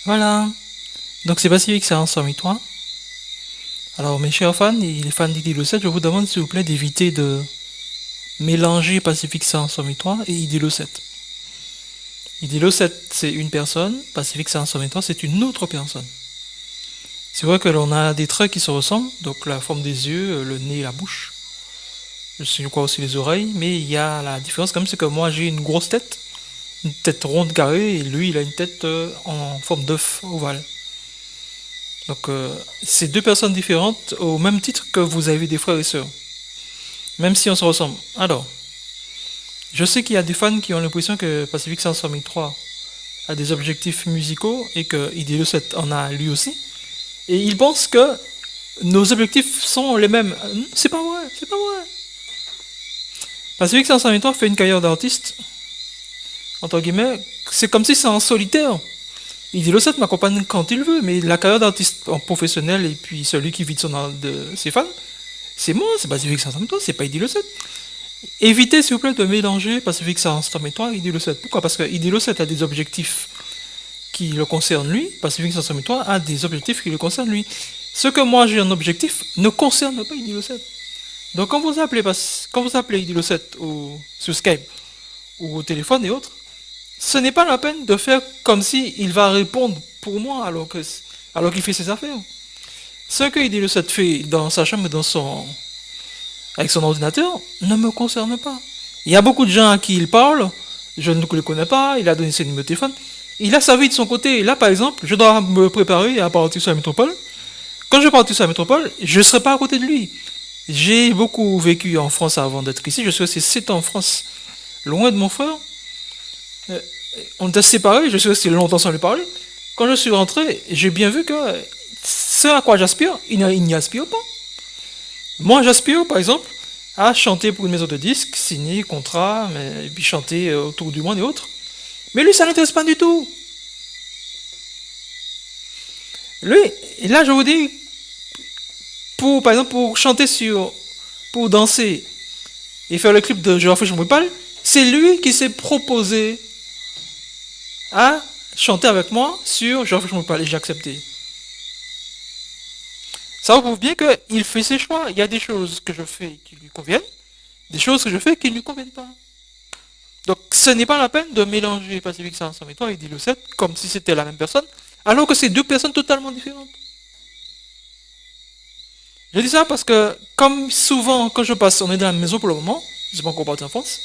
Voilà. Donc c'est Pacific 103. Alors mes chers fans et les fans d'ID7, je vous demande s'il vous plaît d'éviter de mélanger Pacific 103 et ID7. ID7 c'est une personne, Pacific 103 c'est une autre personne. C'est vrai que l'on a des traits qui se ressemblent, donc la forme des yeux, le nez, la bouche. Je crois aussi les oreilles, mais il y a la différence quand même, c'est que moi j'ai une grosse tête, une tête ronde carrée, et lui il a une tête en forme d'œuf ovale. Donc c'est deux personnes différentes au même titre que vous avez des frères et sœurs, même si on se ressemble. Alors, je sais qu'il y a des fans qui ont l'impression que Pacific 503 a des objectifs musicaux et que ID7 en a lui aussi, et ils pensent que nos objectifs sont les mêmes. C'est pas vrai, c'est pas vrai. Pacific 503 fait une carrière d'artiste, entre guillemets, c'est comme si c'est en solitaire. ID7 m'accompagne quand il veut, mais la carrière d'artiste en professionnel et puis celui qui vit de ses fans, c'est moi, c'est Pacific 503, c'est pas ID7. Évitez s'il vous plaît de mélanger Pacific 503 et ID7. Pourquoi? Parce que ID7 a des objectifs qui le concernent lui, Pacific 503 a des objectifs qui le concernent lui. Ce que moi j'ai un objectif ne concerne pas ID7. Donc quand vous appelez ID7 sur Skype ou au téléphone et autres, ce n'est pas la peine de faire comme si il va répondre pour moi alors qu'il fait ses affaires. Ce que ID7 fait dans sa chambre avec son ordinateur ne me concerne pas. Il y a beaucoup de gens à qui il parle, je ne le connais pas, il a donné ses numéros de téléphone, il a sa vie de son côté. Là par exemple, je dois me préparer à partir sur la métropole. Quand je partir sur la métropole, je ne serai pas à côté de lui. J'ai beaucoup vécu en France avant d'être ici, je suis resté 7 ans en France, loin de mon frère. On était séparés, je suis resté longtemps sans lui parler. Quand je suis rentré, j'ai bien vu que ce à quoi j'aspire, il n'y aspire pas. Moi, j'aspire, par exemple, à chanter pour une maison de disques, signer contrat, et puis chanter autour du monde et autres. Mais lui, ça n'intéresse pas du tout. Lui, et là, je vous dis, par exemple, pour danser et faire le clip de Je rafraîchis mon parle, c'est lui qui s'est proposé à chanter avec moi sur Je rafraîchis mon parle et j'ai accepté. Ça vous prouve bien qu'il fait ses choix. Il y a des choses que je fais qui lui conviennent, des choses que je fais qui ne lui conviennent pas. Donc ce n'est pas la peine de mélanger Pacific 503 et ID7 comme si c'était la même personne, alors que c'est deux personnes totalement différentes. Je dis ça parce que, comme souvent, quand je passe, on est dans la maison pour le moment, je ne sais pas encore parti en France,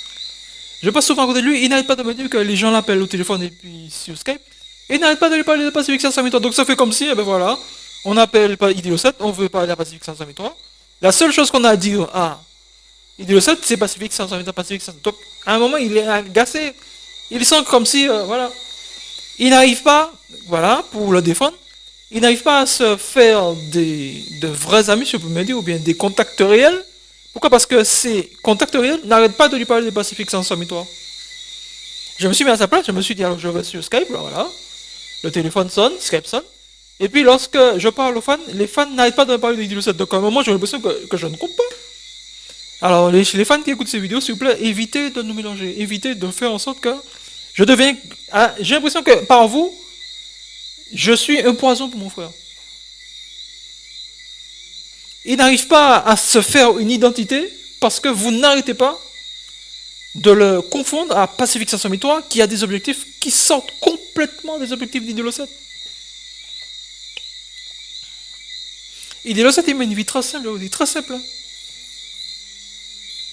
je passe souvent à côté de lui, il n'arrête pas de me dire que les gens l'appellent au téléphone et puis sur Skype, et il n'arrête pas de lui parler de Pacific 503. Donc ça fait comme si, eh ben voilà, on appelle pas ID7, on veut parler à Pacific 503. La seule chose qu'on a à dire à ID7, c'est Pacific 503, Pacific 503. Donc à un moment, il est agacé, il sent comme si, voilà, il n'arrive pas, voilà, pour le défendre, il n'arrive pas à se faire de vrais amis, je peux me dire, ou bien des contacts réels. Pourquoi? Parce que ces contacts réels n'arrêtent pas de lui parler de Pacific 503. Je me suis mis à sa place, je me suis dit, alors je vais sur Skype, voilà. Le téléphone sonne, Skype sonne. Et puis lorsque je parle aux fans, les fans n'arrêtent pas de me parler de ID7. Donc à un moment, j'ai l'impression que je ne compte pas. Alors les fans qui écoutent ces vidéos, s'il vous plaît, évitez de nous mélanger. Évitez de faire en sorte que je deviens... j'ai l'impression que par vous, je suis un poison pour mon frère. Il n'arrive pas à se faire une identité parce que vous n'arrêtez pas de le confondre à Pacific 503 qui a des objectifs qui sortent complètement des objectifs d'ID7. ID7, il mène une vie très simple, je vous dis, très simple.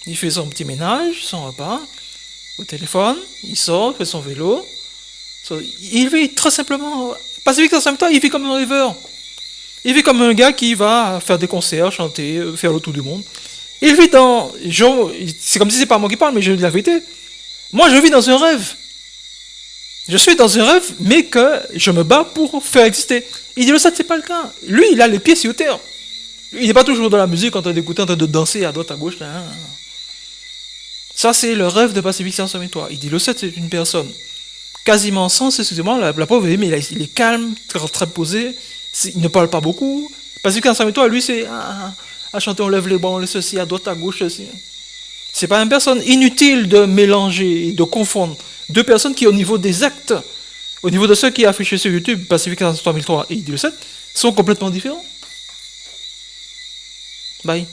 Il fait son petit ménage, son repas, au téléphone, il sort, il fait son vélo. Il vit très simplement. Pacific 503, il vit comme un rêveur. Il vit comme un gars qui va faire des concerts, chanter, faire le tour du monde. Il vit dans... C'est comme si c'est pas moi qui parle, mais je dis la vérité. Moi, je vis dans un rêve. Je suis dans un rêve, mais que je me bats pour faire exister. Il dit le ça, c'est pas le cas. Lui, il a les pieds sur terre. Il n'est pas toujours dans la musique, en train d'écouter, en train de danser à droite, à gauche. Ça, c'est le rêve de Pacific 503. Il dit le 7, c'est une personne quasiment sans, excusez-moi, la pauvre, mais il est calme, très posé. Il ne parle pas beaucoup. Pacific 503, lui, c'est à chanter, on lève les bras, on laisse ceci, à droite, à gauche, ceci. C'est pas une personne. Inutile de mélanger, de confondre deux personnes qui, au niveau des actes, au niveau de ceux qui est affiché sur YouTube, Pacific 3003 et IDO7, sont complètement différents. Bye.